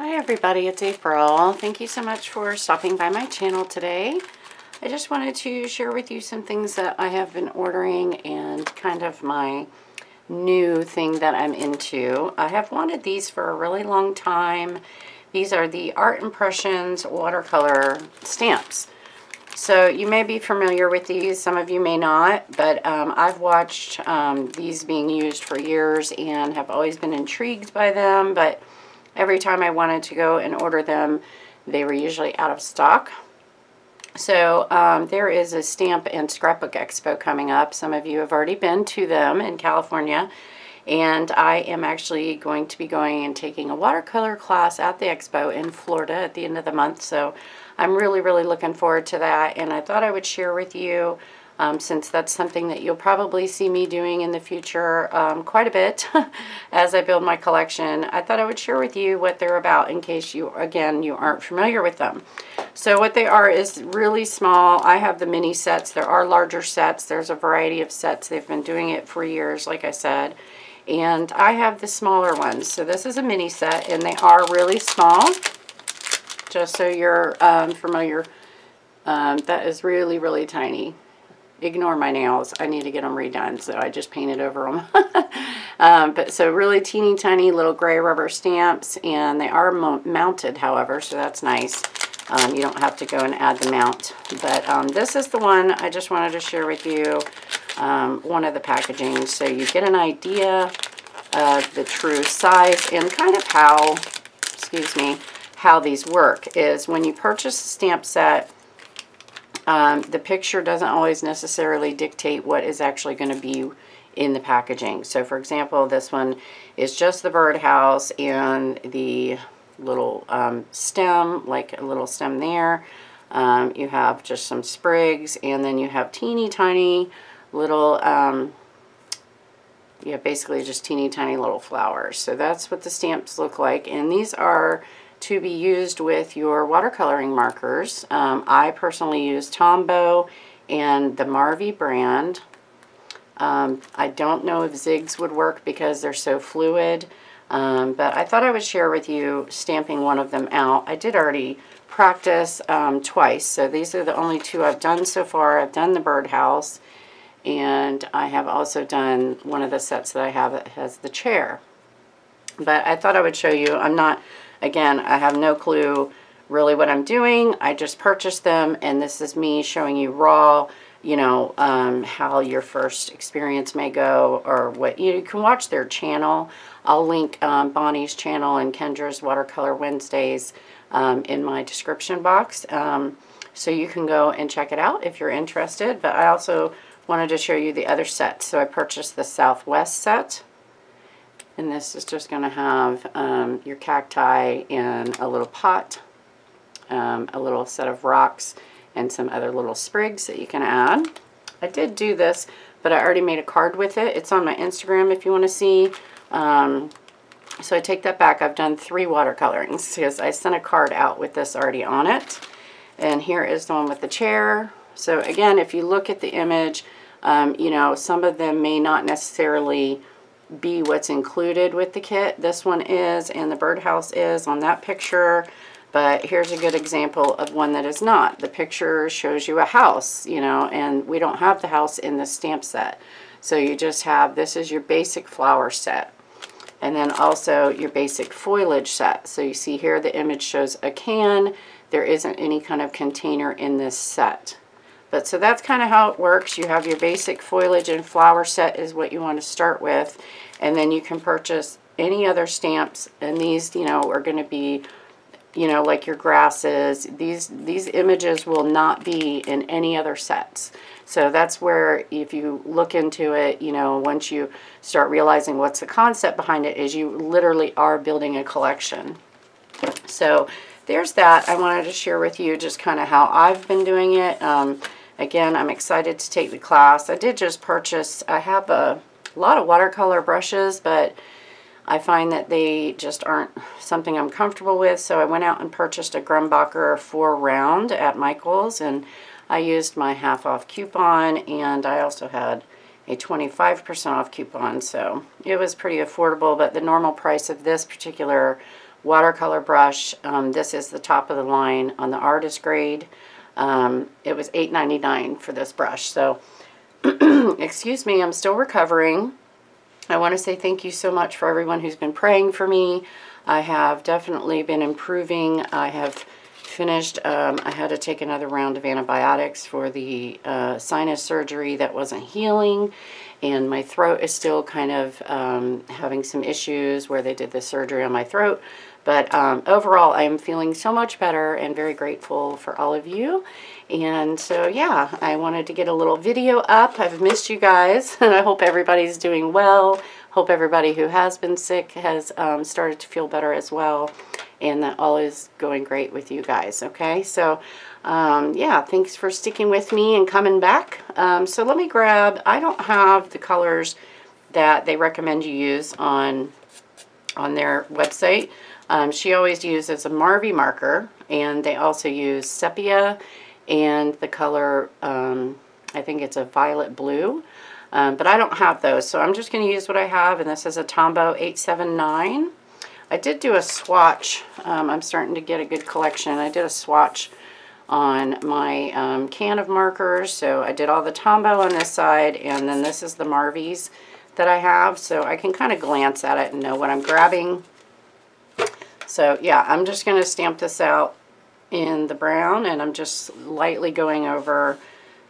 Hi everybody, it's April. Thank you so much for stopping by my channel today. I just wanted to share with you some things that I have been ordering and kind of my new thing that I'm into. I have wanted these for a really long time. These are the Art Impressions watercolor stamps. So you may be familiar with these, some of you may not, but I've watched these being used for years and have always been intrigued by them, but every time I wanted to go and order them, they were usually out of stock. So there is a stamp and scrapbook expo coming up. Some of you have already been to them in California. And I am actually going to be going and taking a watercolor class at the expo in Florida at the end of the month. So I'm really looking forward to that. And I thought I would share with you, since that's something that you'll probably see me doing in the future quite a bit as I build my collection. I thought I would share with you what they're about in case you, again, you aren't familiar with them. So what they are is really small. I have the mini sets. There are larger sets. There's a variety of sets. They've been doing it for years, like I said. And I have the smaller ones. So this is a mini set, and they are really small. Just so you're familiar, that is really tiny. Ignore my nails. I need to get them redone, so I just painted over them. But so really teeny tiny little gray rubber stamps, and they are mounted, however, so that's nice. You don't have to go and add the mount. But this is the one I just wanted to share with you, one of the packaging, so you get an idea of the true size and kind of how, excuse me, how these work is when you purchase a stamp set, the picture doesn't always necessarily dictate what is actually going to be in the packaging. So for example, this one is just the birdhouse and the little stem, like a little stem there. You have just some sprigs, and then you have teeny tiny little, yeah, basically just teeny tiny little flowers. So that's what the stamps look like, and these are to be used with your watercoloring markers. I personally use Tombow and the Marvy brand. I don't know if Zigs would work because they're so fluid, but I thought I would share with you stamping one of them out. I did already practice twice, so these are the only two I've done so far. I've done the birdhouse, and I have also done one of the sets that I have that has the chair. But I thought I would show you. I'm not, again, I have no clue really what I'm doing. I just purchased them, and this is me showing you raw, you know, how your first experience may go, or what you can watch their channel. I'll link Bonnie's channel and Kendra's Watercolor Wednesdays in my description box, so you can go and check it out if you're interested. But I also wanted to show you the other set. So I purchased the Southwest set. And this is just going to have your cacti in a little pot, a little set of rocks, and some other little sprigs that you can add. I did do this, but I already made a card with it. It's on my Instagram if you want to see. So I take that back. I've done 3 watercolorings because I sent a card out with this already on it. And here is the one with the chair. So again, if you look at the image, you know, some of them may not necessarily be what's included with the kit. This one is, and the birdhouse is on that picture, but here's a good example of one that is not. The picture shows you a house, you know, and we don't have the house in the stamp set. So you just have, this is your basic flower set, and then also your basic foliage set. So you see here the image shows a can. There isn't any kind of container in this set. But so that's kind of how it works. You have your basic foliage and flower set is what you want to start with. And then you can purchase any other stamps. And these, you know, are going to be, you know, like your grasses. These images will not be in any other sets. So that's where, if you look into it, you know, once you start realizing what's the concept behind it, is you literally are building a collection. So there's that. I wanted to share with you just kind of how I've been doing it. Again, I'm excited to take the class. I did just purchase, I have a lot of watercolor brushes, but I find that they just aren't something I'm comfortable with, so I went out and purchased a Grumbacher 4-round at Michael's, and I used my half-off coupon, and I also had a 25% off coupon, so it was pretty affordable. But the normal price of this particular watercolor brush. This is the top of the line on the artist grade. It was $8.99 for this brush. So, excuse me, I'm still recovering. I want to say thank you so much for everyone who's been praying for me. I have definitely been improving. I have finished, I had to take another round of antibiotics for the sinus surgery that wasn't healing, and my throat is still kind of having some issues where they did the surgery on my throat. But overall, I am feeling so much better and very grateful for all of you. And so, yeah, I wanted to get a little video up. I've missed you guys, and I hope everybody's doing well. Hope everybody who has been sick has started to feel better as well, and that all is going great with you guys, okay? So, yeah, thanks for sticking with me and coming back. So let me grab, I don't have the colors that they recommend you use on their website. She always uses a Marvy marker, and they also use sepia and the color, I think it's a violet blue, but I don't have those, so I'm just going to use what I have, and this is a Tombow 879. I did do a swatch. I'm starting to get a good collection. I did a swatch on my can of markers, so I did all the Tombow on this side, and then this is the Marvy's that I have, so I can kind of glance at it and know what I'm grabbing. So yeah, I'm just going to stamp this out in the brown, and I'm just lightly going over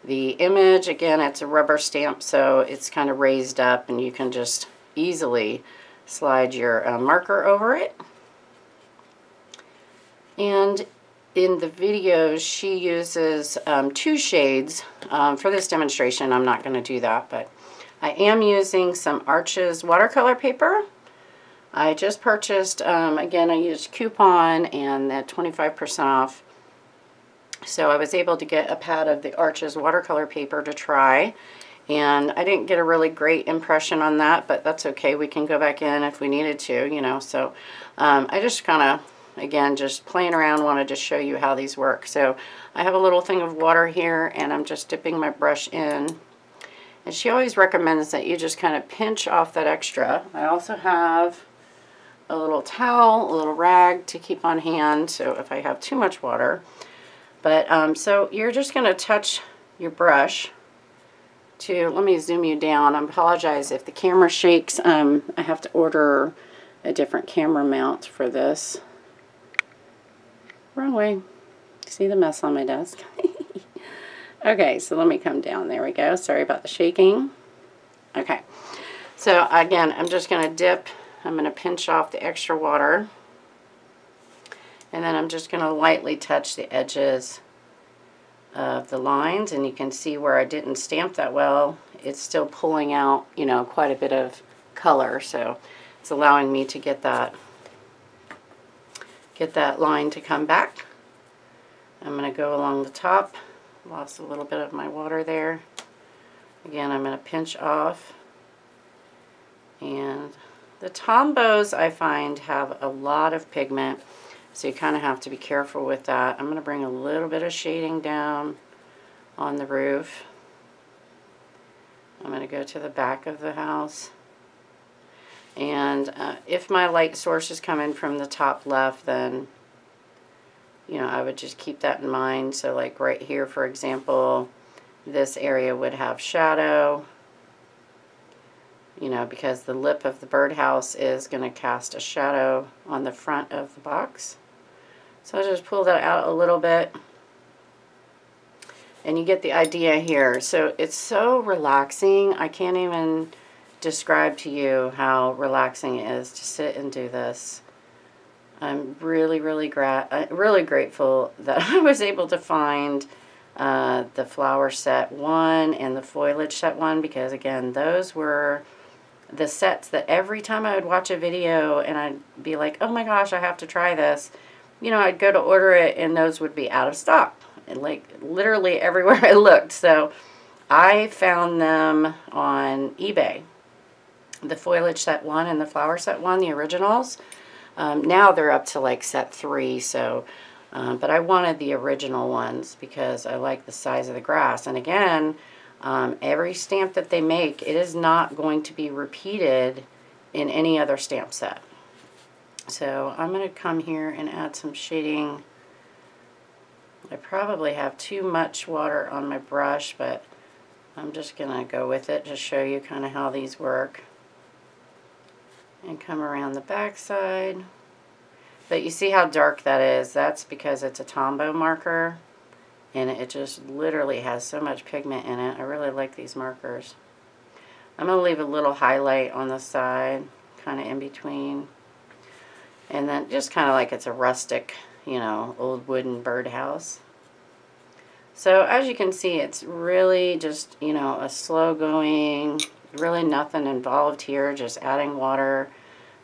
the image. Again, it's a rubber stamp, so it's kind of raised up, and you can just easily slide your marker over it. And in the videos, she uses 2 shades. For this demonstration, I'm not going to do that, but I am using some Arches watercolor paper. I just purchased, again, I used coupon and that 25% off. So I was able to get a pad of the Arches watercolor paper to try. And I didn't get a really great impression on that, but that's okay. We can go back in if we needed to, you know. So I just kind of, again, just playing around, wanted to show you how these work. So I have a little thing of water here, and I'm just dipping my brush in. And she always recommends that you just kind of pinch off that extra. I also have a little towel, a little rag to keep on hand, so if I have too much water. But so you're just going to touch your brush to, let me zoom you down. I apologize if the camera shakes. I have to order a different camera mount for this. Wrong way. See the mess on my desk? Okay, so let me come down. There we go. Sorry about the shaking. Okay, so again, I'm just going to dip. I'm going to pinch off the extra water, and then I'm just going to lightly touch the edges of the lines, and you can see where I didn't stamp that well, it's still pulling out, you know, quite a bit of color, so it's allowing me to get that line to come back. I'm going to go along the top. Lost a little bit of my water there. Again, I'm going to pinch off, and the Tombows, I find, have a lot of pigment, so you kind of have to be careful with that. I'm going to bring a little bit of shading down on the roof. I'm going to go to the back of the house. And if my light source is coming from the top left, then, you know, I would just keep that in mind. So like right here, for example, this area would have shadow. You know, because the lip of the birdhouse is going to cast a shadow on the front of the box. So I'll just pull that out a little bit, and you get the idea here. So it's so relaxing. I can't even describe to you how relaxing it is to sit and do this. I'm really grateful that I was able to find the flower set 1 and the foliage set 1, because again, those were the sets that every time I would watch a video and I'd be like, oh my gosh, I have to try this, you know, I'd go to order it and those would be out of stock, and like literally everywhere I looked. So I found them on eBay, the foliage set 1 and the flower set 1, the originals. Now they're up to like set 3, so but I wanted the original ones because I like the size of the grass. And again, every stamp that they make, it is not going to be repeated in any other stamp set. So I'm going to come here and add some shading. I probably have too much water on my brush, but I'm just going to go with it to show you kind of how these work. And come around the back side. But you see how dark that is? That's because it's a Tombow marker, and it just literally has so much pigment in it. I really like these markers. I'm going to leave a little highlight on the side, kind of in between. And then just kind of like it's a rustic, you know, old wooden birdhouse. So as you can see, it's really just, you know, a slow going, really nothing involved here, just adding water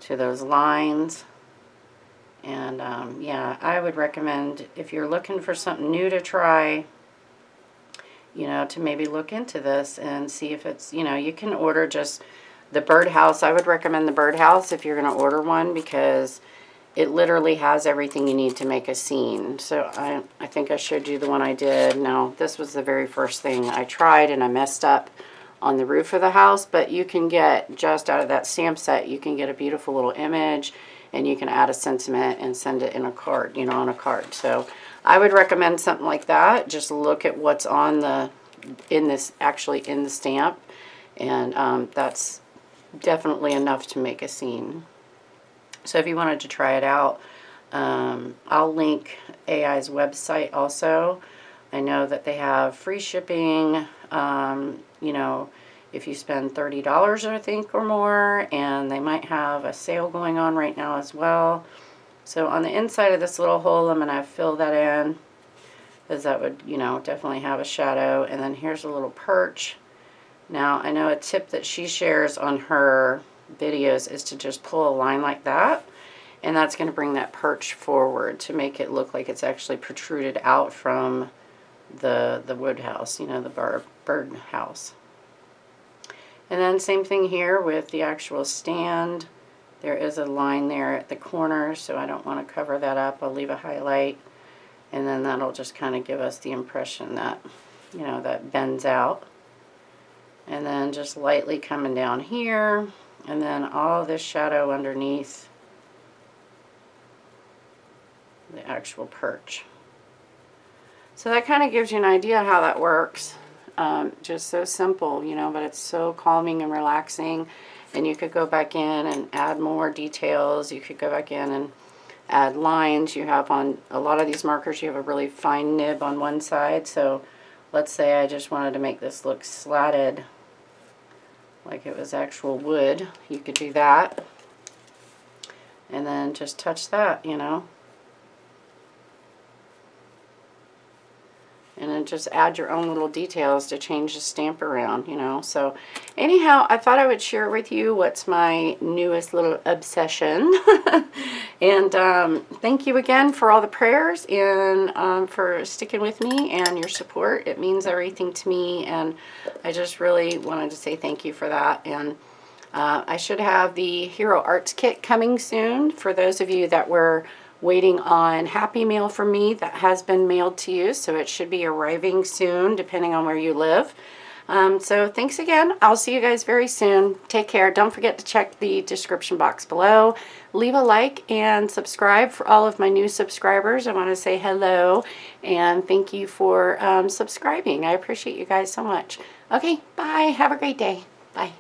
to those lines. And yeah, I would recommend, if you're looking for something new to try, you know, to maybe look into this and see if it's, you know, you can order just the birdhouse. I would recommend the birdhouse if you're going to order one, because it literally has everything you need to make a scene. So I think I showed you the one I did. Now, this was the very first thing I tried, and I messed up on the roof of the house, but you can get, just out of that stamp set, you can get a beautiful little image, and you can add a sentiment and send it in a card, you know, on a card. So I would recommend something like that. Just look at what's on the, actually in the stamp, and that's definitely enough to make a scene. So if you wanted to try it out, I'll link AI's website also. I know that they have free shipping, you know, if you spend $30, I think, or more, and they might have a sale going on right now as well. So on the inside of this little hole, I'm going to fill that in, because that would, you know, definitely have a shadow. And then here's a little perch. Now, I know a tip that she shares on her videos is to just pull a line like that, and that's going to bring that perch forward to make it look like it's actually protruded out from the wood house, you know, the bird house. And then same thing here with the actual stand. There is a line there at the corner, so I don't want to cover that up. I'll leave a highlight, and then that'll just kind of give us the impression that, you know, that bends out. And then just lightly coming down here, and then all this shadow underneath the actual perch. So that kind of gives you an idea how that works. Just so simple, you know, but it's so calming and relaxing. And you could go back in and add more details. You could go back in and add lines. You have on a lot of these markers, you have a really fine nib on one side. So let's say I just wanted to make this look slatted, like it was actual wood. You could do that. And then just touch that, you know. And then just add your own little details to change the stamp around, you know. So anyhow, I thought I would share with you what's my newest little obsession. And thank you again for all the prayers, and for sticking with me and your support. It means everything to me, and I just really wanted to say thank you for that. And I should have the Hero Arts Kit coming soon for those of you that were waiting on Happy Mail from me. That has been mailed to you, so it should be arriving soon depending on where you live. So thanks again. I'll see you guys very soon. Take care. Don't forget to check the description box below. Leave a like and subscribe for all of my new subscribers. I want to say hello and thank you for subscribing. I appreciate you guys so much. Okay, bye. Have a great day. Bye.